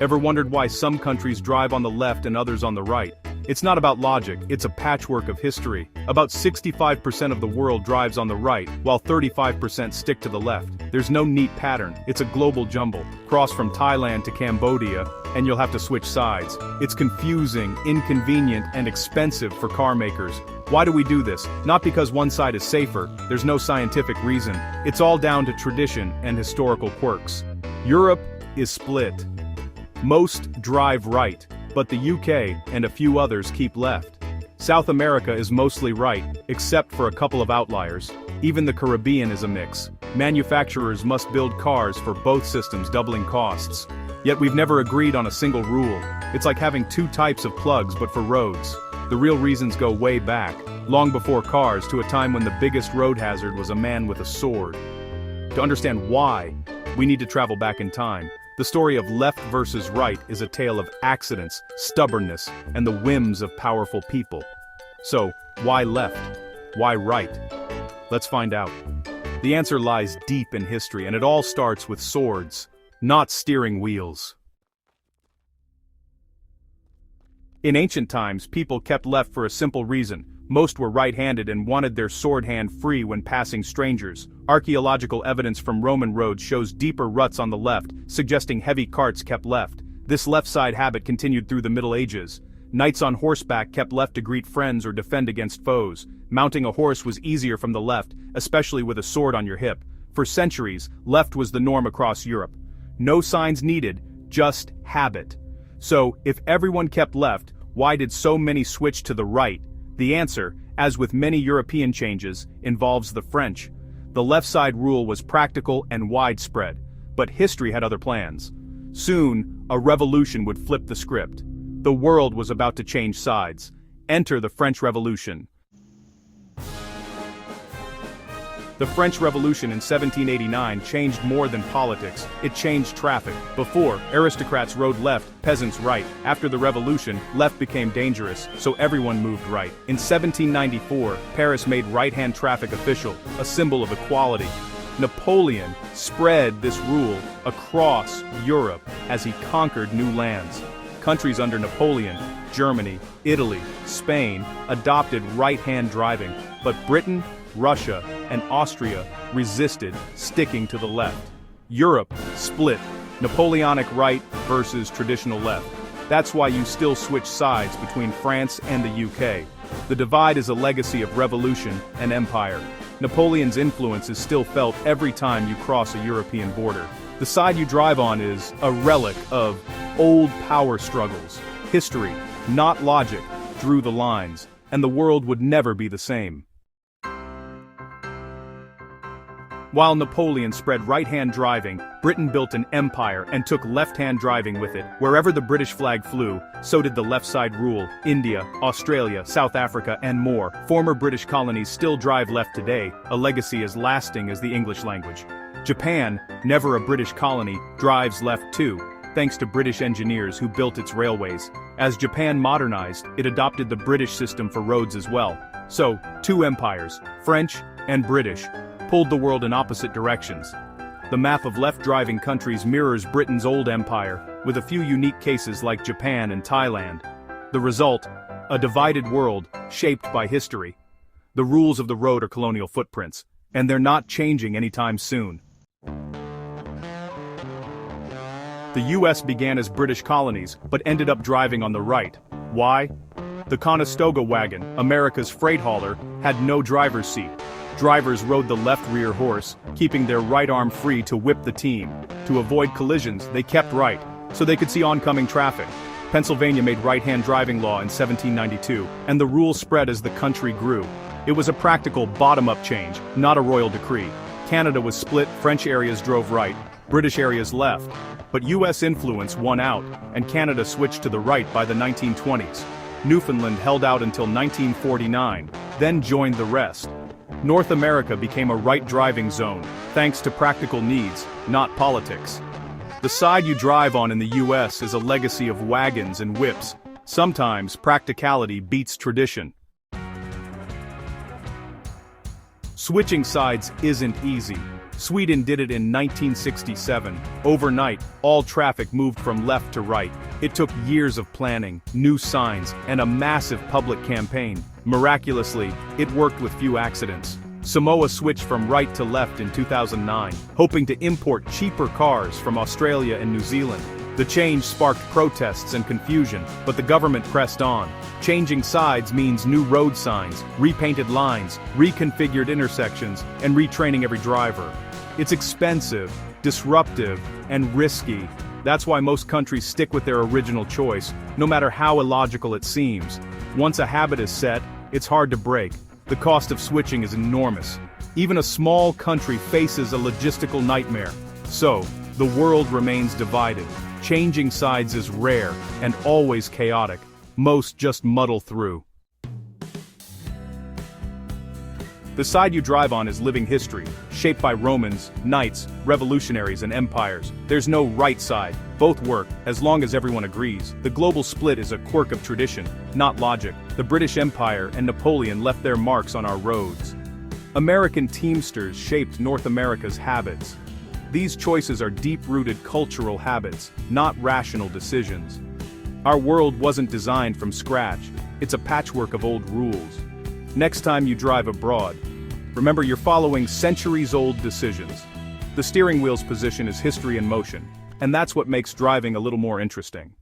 Ever wondered why some countries drive on the left and others on the right? It's not about logic, it's a patchwork of history. About 65% of the world drives on the right, while 35% stick to the left. There's no neat pattern, it's a global jumble. Cross from Thailand to Cambodia, and you'll have to switch sides. It's confusing, inconvenient, and expensive for car makers. Why do we do this? Not because one side is safer, there's no scientific reason. It's all down to tradition and historical quirks. Europe is split. Most drive right, but the UK and a few others keep left. South America is mostly right, except for a couple of outliers. Even the Caribbean is a mix. Manufacturers must build cars for both systems, doubling costs. Yet we've never agreed on a single rule. It's like having two types of plugs but for roads. The real reasons go way back, long before cars, to a time when the biggest road hazard was a man with a sword. To understand why, we need to travel back in time. The story of left versus right is a tale of accidents, stubbornness, and the whims of powerful people. So, why left? Why right? Let's find out. The answer lies deep in history, and it all starts with swords, not steering wheels. In ancient times, people kept left for a simple reason. Most were right-handed and wanted their sword hand free when passing strangers. Archaeological evidence from Roman roads shows deeper ruts on the left, suggesting heavy carts kept left. This left-side habit continued through the Middle Ages. Knights on horseback kept left to greet friends or defend against foes. Mounting a horse was easier from the left, especially with a sword on your hip. For centuries, left was the norm across Europe. No signs needed, just habit. So, if everyone kept left, why did so many switch to the right? The answer, as with many European changes, involves the French. The left side rule was practical and widespread, but history had other plans. Soon, a revolution would flip the script. The world was about to change sides. Enter the French Revolution. The French Revolution in 1789 changed more than politics, it changed traffic. Before, aristocrats rode left, peasants right. After the revolution, left became dangerous, so everyone moved right. In 1794, Paris made right-hand traffic official, a symbol of equality. Napoleon spread this rule across Europe as he conquered new lands. Countries under Napoleon, Germany, Italy, Spain, adopted right-hand driving, but Britain, Russia, and Austria resisted, sticking to the left. Europe split, Napoleonic right versus traditional left. That's why you still switch sides between France and the UK. The divide is a legacy of revolution and empire. Napoleon's influence is still felt every time you cross a European border. The side you drive on is a relic of old power struggles. History, not logic, drew the lines, and the world would never be the same. While Napoleon spread right-hand driving, Britain built an empire and took left-hand driving with it. Wherever the British flag flew, so did the left-side rule. India, Australia, South Africa, and more. Former British colonies still drive left today, a legacy as lasting as the English language. Japan, never a British colony, drives left too, thanks to British engineers who built its railways. As Japan modernized, it adopted the British system for roads as well. So, two empires, French and British, pulled the world in opposite directions. The map of left-driving countries mirrors Britain's old empire, with a few unique cases like Japan and Thailand. The result? A divided world, shaped by history. The rules of the road are colonial footprints, and they're not changing anytime soon. The US began as British colonies, but ended up driving on the right. Why? The Conestoga wagon, America's freight hauler, had no driver's seat. Drivers rode the left rear horse, keeping their right arm free to whip the team. To avoid collisions, they kept right, so they could see oncoming traffic. Pennsylvania made right-hand driving law in 1792, and the rule spread as the country grew. It was a practical bottom-up change, not a royal decree. Canada was split, French areas drove right, British areas left. But US influence won out, and Canada switched to the right by the 1920s. Newfoundland held out until 1949, then joined the rest. North America became a right driving zone, thanks to practical needs, not politics. The side you drive on in the US is a legacy of wagons and whips. Sometimes practicality beats tradition. Switching sides isn't easy. Sweden did it in 1967. Overnight, all traffic moved from left to right. It took years of planning, new signs, and a massive public campaign. Miraculously, it worked with few accidents. Samoa switched from right to left in 2009, hoping to import cheaper cars from Australia and New Zealand. The change sparked protests and confusion, but the government pressed on. Changing sides means new road signs, repainted lines, reconfigured intersections, and retraining every driver. It's expensive, disruptive, and risky. That's why most countries stick with their original choice, no matter how illogical it seems. Once a habit is set, it's hard to break. The cost of switching is enormous. Even a small country faces a logistical nightmare. So, the world remains divided. Changing sides is rare, and always chaotic. Most just muddle through. The side you drive on is living history, shaped by Romans, knights, revolutionaries, and empires. There's no right side. Both work, as long as everyone agrees. The global split is a quirk of tradition, not logic. The British Empire and Napoleon left their marks on our roads. American teamsters shaped North America's habits. These choices are deep-rooted cultural habits, not rational decisions. Our world wasn't designed from scratch. It's a patchwork of old rules. Next time you drive abroad, remember you're following centuries-old decisions. The steering wheel's position is history in motion, and that's what makes driving a little more interesting.